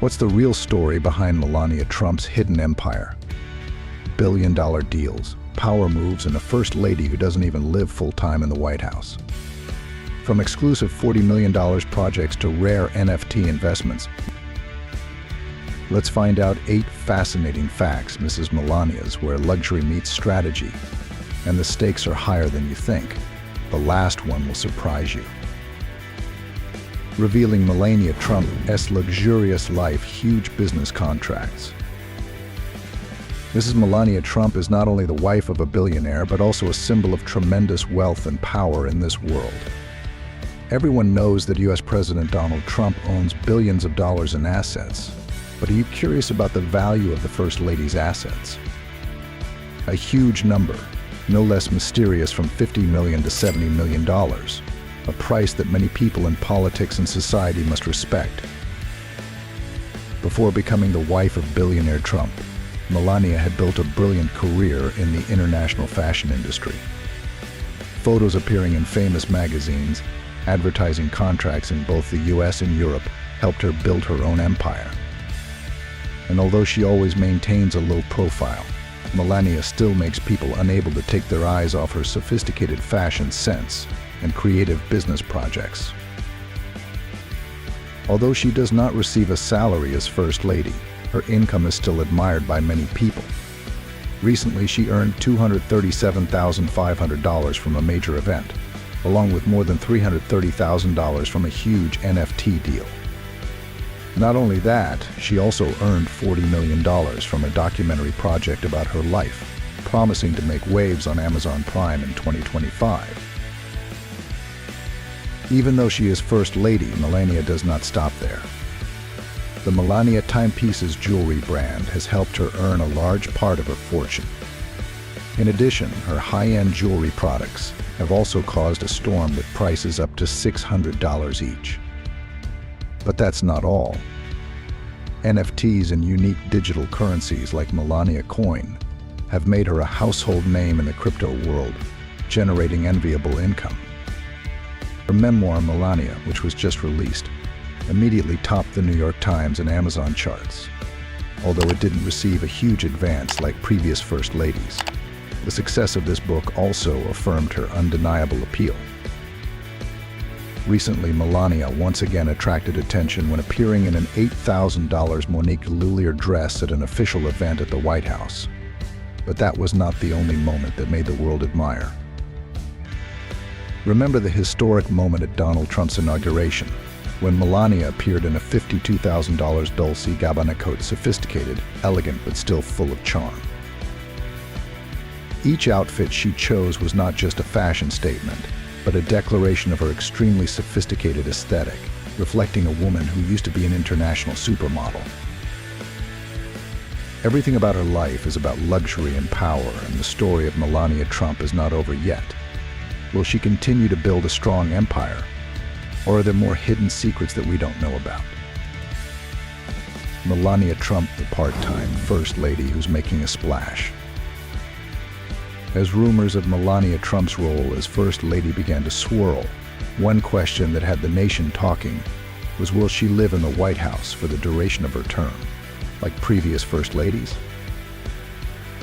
What's the real story behind Melania Trump's hidden empire? Billion-dollar deals, power moves, and a first lady who doesn't even live full-time in the White House. From exclusive $40 million projects to rare NFT investments, let's find out 8 fascinating facts Mrs. Melania's where luxury meets strategy, and the stakes are higher than you think. The last one will surprise you. Revealing Melania Trump's luxurious life, huge business contracts. Mrs. Melania Trump is not only the wife of a billionaire, but also a symbol of tremendous wealth and power in this world. Everyone knows that US President Donald Trump owns billions of dollars in assets. But are you curious about the value of the First Lady's assets? A huge number, no less mysterious, from $50 million to $70 million. A price that many people in politics and society must respect. Before becoming the wife of billionaire Trump, Melania had built a brilliant career in the international fashion industry. Photos appearing in famous magazines, advertising contracts in both the US and Europe helped her build her own empire. And although she always maintains a low profile, Melania still makes people unable to take their eyes off her sophisticated fashion sense and creative business projects. Although she does not receive a salary as First Lady, her income is still admired by many people. Recently, she earned $237,500 from a major event, along with more than $330,000 from a huge NFT deal. Not only that, she also earned $40 million from a documentary project about her life, promising to make waves on Amazon Prime in 2025. Even though she is First Lady, Melania does not stop there. The Melania Timepieces jewelry brand has helped her earn a large part of her fortune. In addition, her high-end jewelry products have also caused a storm with prices up to $600 each. But that's not all. NFTs and unique digital currencies like Melania Coin have made her a household name in the crypto world, generating enviable income. Her memoir, Melania, which was just released, immediately topped the New York Times and Amazon charts. Although it didn't receive a huge advance like previous First Ladies, the success of this book also affirmed her undeniable appeal. Recently, Melania once again attracted attention when appearing in an $8,000 Monique Lhuillier dress at an official event at the White House. But that was not the only moment that made the world admire. Remember the historic moment at Donald Trump's inauguration, when Melania appeared in a $52,000 Dolce & Gabbana coat, sophisticated, elegant, but still full of charm. Each outfit she chose was not just a fashion statement, but a declaration of her extremely sophisticated aesthetic, reflecting a woman who used to be an international supermodel. Everything about her life is about luxury and power, and the story of Melania Trump is not over yet. Will she continue to build a strong empire? Or are there more hidden secrets that we don't know about? Melania Trump, the part-time First Lady who's making a splash. As rumors of Melania Trump's role as First Lady began to swirl, one question that had the nation talking was, will she live in the White House for the duration of her term, like previous First Ladies?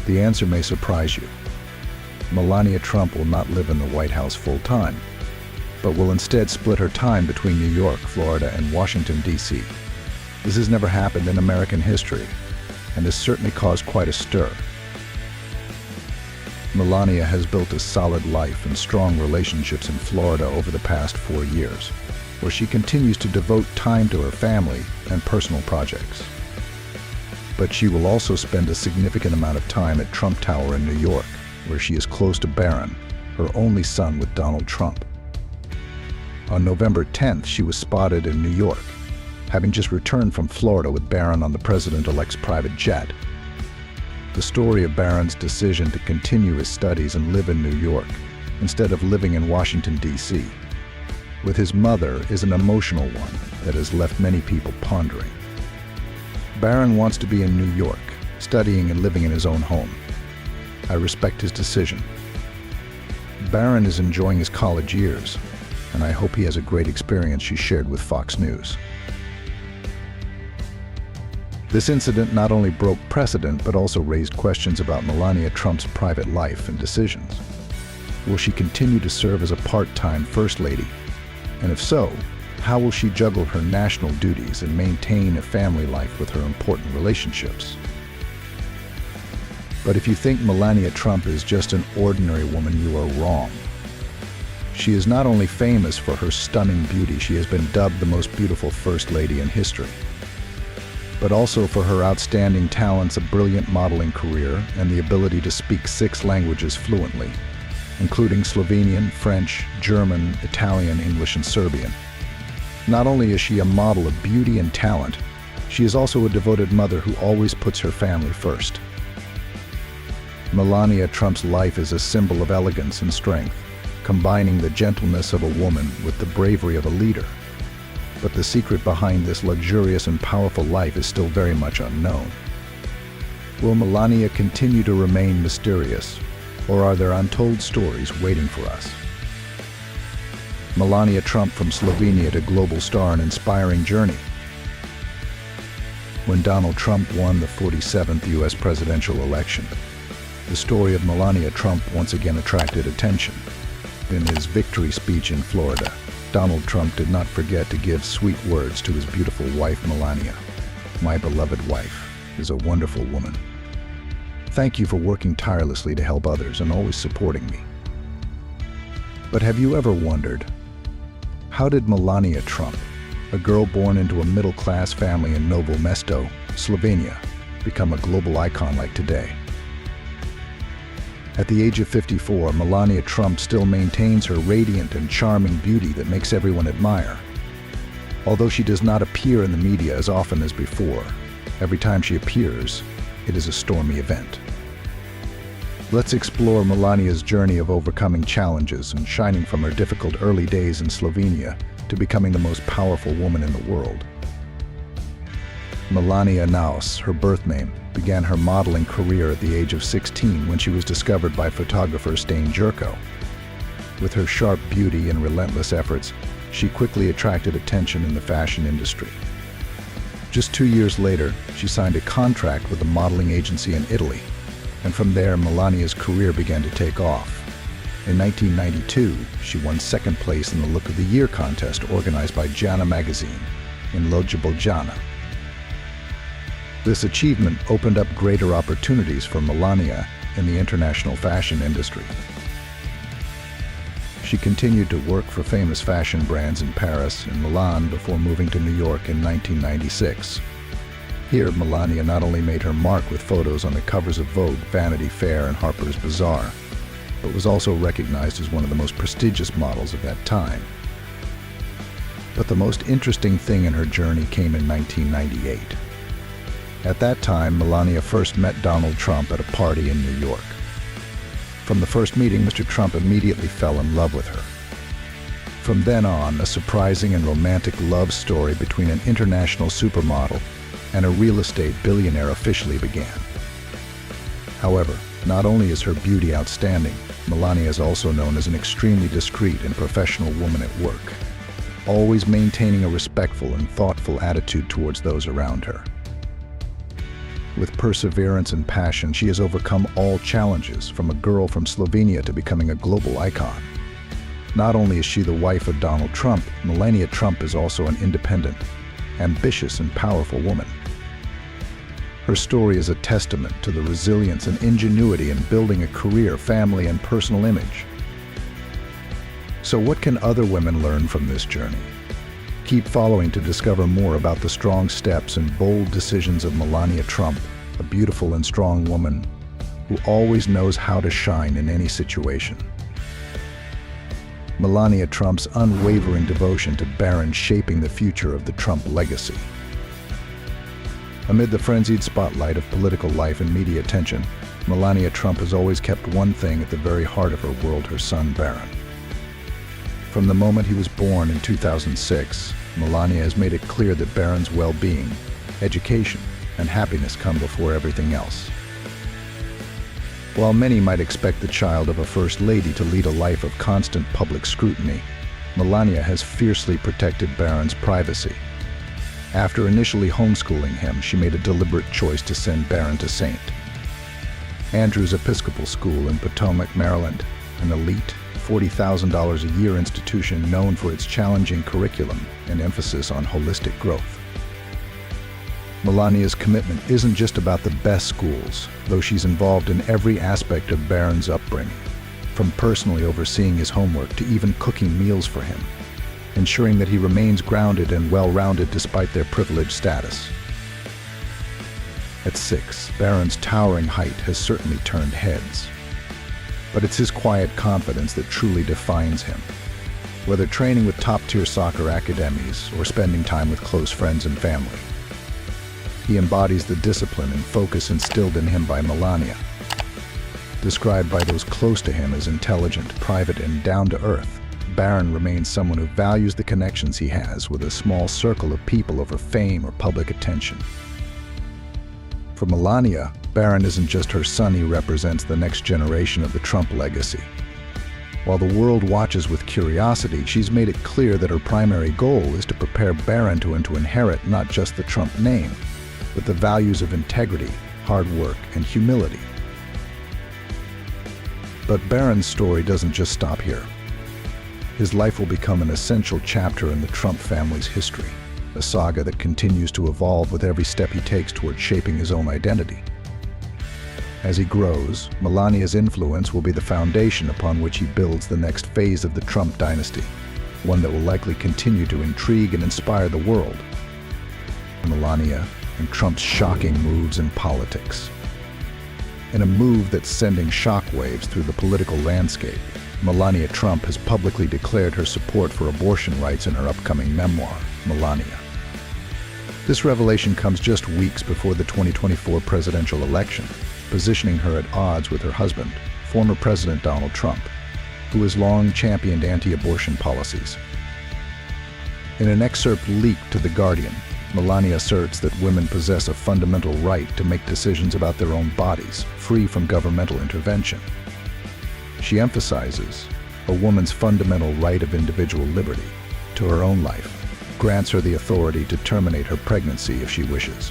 The answer may surprise you. Melania Trump will not live in the White House full-time, but will instead split her time between New York, Florida, and Washington, D.C. This has never happened in American history, and has certainly caused quite a stir. Melania has built a solid life and strong relationships in Florida over the past 4 years, where she continues to devote time to her family and personal projects. But she will also spend a significant amount of time at Trump Tower in New York, where she is close to Barron, her only son with Donald Trump. On November 10th, she was spotted in New York, having just returned from Florida with Barron on the president-elect's private jet. The story of Barron's decision to continue his studies and live in New York instead of living in Washington, D.C. with his mother is an emotional one that has left many people pondering. Barron wants to be in New York, studying and living in his own home. I respect his decision. Barron is enjoying his college years, and I hope he has a great experience, she shared with Fox News. This incident not only broke precedent but also raised questions about Melania Trump's private life and decisions. Will she continue to serve as a part-time First Lady? And if so, how will she juggle her national duties and maintain a family life with her important relationships? But if you think Melania Trump is just an ordinary woman, you are wrong. She is not only famous for her stunning beauty, she has been dubbed the most beautiful First Lady in history, but also for her outstanding talents, a brilliant modeling career, and the ability to speak 6 languages fluently, including Slovenian, French, German, Italian, English, and Serbian. Not only is she a model of beauty and talent, she is also a devoted mother who always puts her family first. Melania Trump's life is a symbol of elegance and strength, combining the gentleness of a woman with the bravery of a leader. But the secret behind this luxurious and powerful life is still very much unknown. Will Melania continue to remain mysterious, or are there untold stories waiting for us? Melania Trump, from Slovenia to global star, an inspiring journey. When Donald Trump won the 47th U.S. presidential election, the story of Melania Trump once again attracted attention. In his victory speech in Florida, Donald Trump did not forget to give sweet words to his beautiful wife, Melania. "My beloved wife is a wonderful woman. Thank you for working tirelessly to help others and always supporting me." But have you ever wondered, how did Melania Trump, a girl born into a middle-class family in Novo Mesto, Slovenia, become a global icon like today? At the age of 54, Melania Trump still maintains her radiant and charming beauty that makes everyone admire. Although she does not appear in the media as often as before, every time she appears, it is a stormy event. Let's explore Melania's journey of overcoming challenges and shining from her difficult early days in Slovenia to becoming the most powerful woman in the world. Melania Naus, her birth name, began her modeling career at the age of 16 when she was discovered by photographer Stane Jurko. With her sharp beauty and relentless efforts, she quickly attracted attention in the fashion industry. Just 2 years later, she signed a contract with a modeling agency in Italy, and from there Melania's career began to take off. In 1992, she won second place in the Look of the Year contest organized by Jana magazine in Ljubljana. This achievement opened up greater opportunities for Melania in the international fashion industry. She continued to work for famous fashion brands in Paris and Milan before moving to New York in 1996. Here, Melania not only made her mark with photos on the covers of Vogue, Vanity Fair, and Harper's Bazaar, but was also recognized as one of the most prestigious models of that time. But the most interesting thing in her journey came in 1998. At that time, Melania first met Donald Trump at a party in New York. From the first meeting, Mr. Trump immediately fell in love with her. From then on, a surprising and romantic love story between an international supermodel and a real estate billionaire officially began. However, not only is her beauty outstanding, Melania is also known as an extremely discreet and professional woman at work, always maintaining a respectful and thoughtful attitude towards those around her. With perseverance and passion, she has overcome all challenges, from a girl from Slovenia to becoming a global icon. Not only is she the wife of Donald Trump, Melania Trump is also an independent, ambitious, and powerful woman. Her story is a testament to the resilience and ingenuity in building a career, family, and personal image. So what can other women learn from this journey? Keep following to discover more about the strong steps and bold decisions of Melania Trump, a beautiful and strong woman who always knows how to shine in any situation. Melania Trump's unwavering devotion to Barron shaping the future of the Trump legacy. Amid the frenzied spotlight of political life and media attention, Melania Trump has always kept one thing at the very heart of her world: her son Barron. From the moment he was born in 2006, Melania has made it clear that Barron's well-being, education, and happiness come before everything else. While many might expect the child of a First Lady to lead a life of constant public scrutiny, Melania has fiercely protected Barron's privacy. After initially homeschooling him, she made a deliberate choice to send Barron to St. Andrew's Episcopal School in Potomac, Maryland, an elite, $40,000 a year institution known for its challenging curriculum and emphasis on holistic growth. Melania's commitment isn't just about the best schools, though she's involved in every aspect of Barron's upbringing, from personally overseeing his homework to even cooking meals for him, ensuring that he remains grounded and well-rounded despite their privileged status. At 6, Barron's towering height has certainly turned heads. But it's his quiet confidence that truly defines him. Whether training with top-tier soccer academies or spending time with close friends and family, he embodies the discipline and focus instilled in him by Melania. Described by those close to him as intelligent, private, and down-to-earth, Barron remains someone who values the connections he has with a small circle of people over fame or public attention. For Melania, Barron isn't just her son, he represents the next generation of the Trump legacy. While the world watches with curiosity, she's made it clear that her primary goal is to prepare Barron to inherit not just the Trump name, but the values of integrity, hard work, and humility. But Barron's story doesn't just stop here. His life will become an essential chapter in the Trump family's history, a saga that continues to evolve with every step he takes toward shaping his own identity. As he grows, Melania's influence will be the foundation upon which he builds the next phase of the Trump dynasty, one that will likely continue to intrigue and inspire the world. Melania and Trump's shocking moves in politics. In a move that's sending shockwaves through the political landscape, Melania Trump has publicly declared her support for abortion rights in her upcoming memoir, Melania. This revelation comes just weeks before the 2024 presidential election, positioning her at odds with her husband, former President Donald Trump, who has long championed anti-abortion policies. In an excerpt leaked to The Guardian, Melania asserts that women possess a fundamental right to make decisions about their own bodies, free from governmental intervention. She emphasizes a woman's fundamental right of individual liberty to her own life, grants her the authority to terminate her pregnancy if she wishes.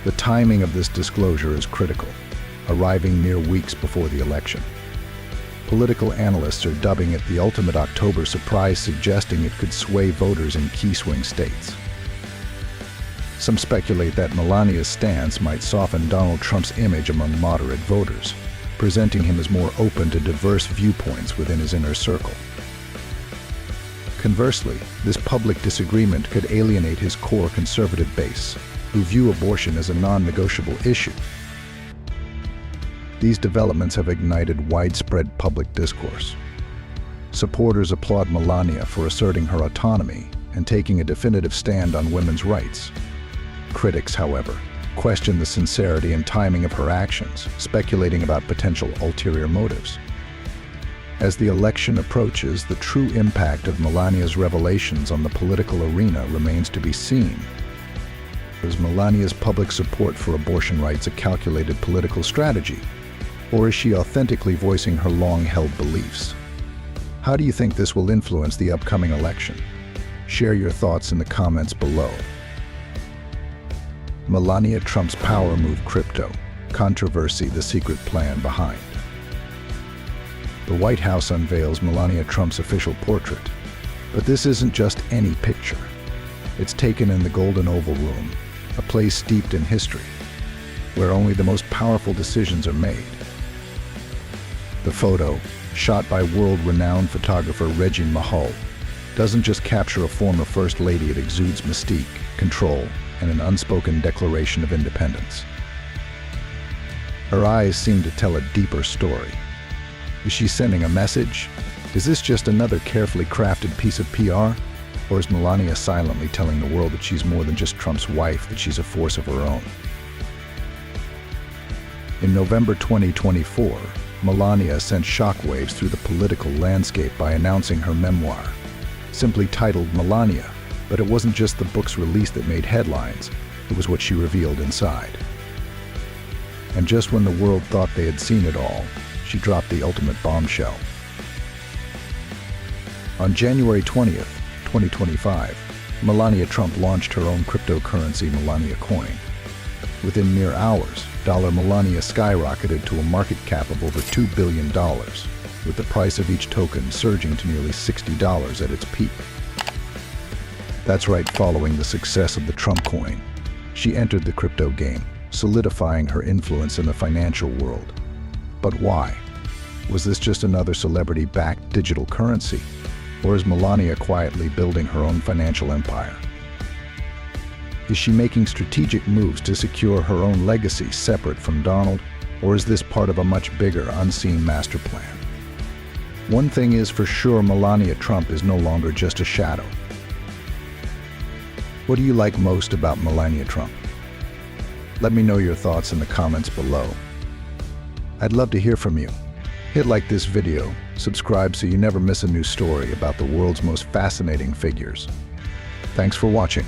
The timing of this disclosure is critical, arriving mere weeks before the election. Political analysts are dubbing it the ultimate October surprise, suggesting it could sway voters in key swing states. Some speculate that Melania's stance might soften Donald Trump's image among moderate voters, presenting him as more open to diverse viewpoints within his inner circle. Conversely, this public disagreement could alienate his core conservative base, who view abortion as a non-negotiable issue. These developments have ignited widespread public discourse. Supporters applaud Melania for asserting her autonomy and taking a definitive stand on women's rights. Critics, however, question the sincerity and timing of her actions, speculating about potential ulterior motives. As the election approaches, the true impact of Melania's revelations on the political arena remains to be seen. Is Melania's public support for abortion rights a calculated political strategy? Or is she authentically voicing her long-held beliefs? How do you think this will influence the upcoming election? Share your thoughts in the comments below. Melania Trump's power move crypto. Controversy, the secret plan behind. The White House unveils Melania Trump's official portrait. But this isn't just any picture. It's taken in the Golden Oval Room, a place steeped in history, where only the most powerful decisions are made. The photo, shot by world-renowned photographer Reggie Mahal, doesn't just capture a former First Lady, it exudes mystique, control, and an unspoken declaration of independence. Her eyes seem to tell a deeper story. Is she sending a message? Is this just another carefully crafted piece of PR? Or is Melania silently telling the world that she's more than just Trump's wife, that she's a force of her own? In November 2024, Melania sent shockwaves through the political landscape by announcing her memoir, simply titled Melania, but it wasn't just the book's release that made headlines, it was what she revealed inside. And just when the world thought they had seen it all, she dropped the ultimate bombshell. On January 20th, 2025, Melania Trump launched her own cryptocurrency, Melania Coin. Within mere hours, Melania skyrocketed to a market cap of over $2 billion, with the price of each token surging to nearly $60 at its peak. That's right, following the success of the Trump coin, she entered the crypto game, solidifying her influence in the financial world. But why? Was this just another celebrity-backed digital currency? Or is Melania quietly building her own financial empire? Is she making strategic moves to secure her own legacy separate from Donald? Or is this part of a much bigger, unseen master plan? One thing is for sure, Melania Trump is no longer just a shadow. What do you like most about Melania Trump? Let me know your thoughts in the comments below. I'd love to hear from you. Hit like this video, subscribe so you never miss a new story about the world's most fascinating figures. Thanks for watching.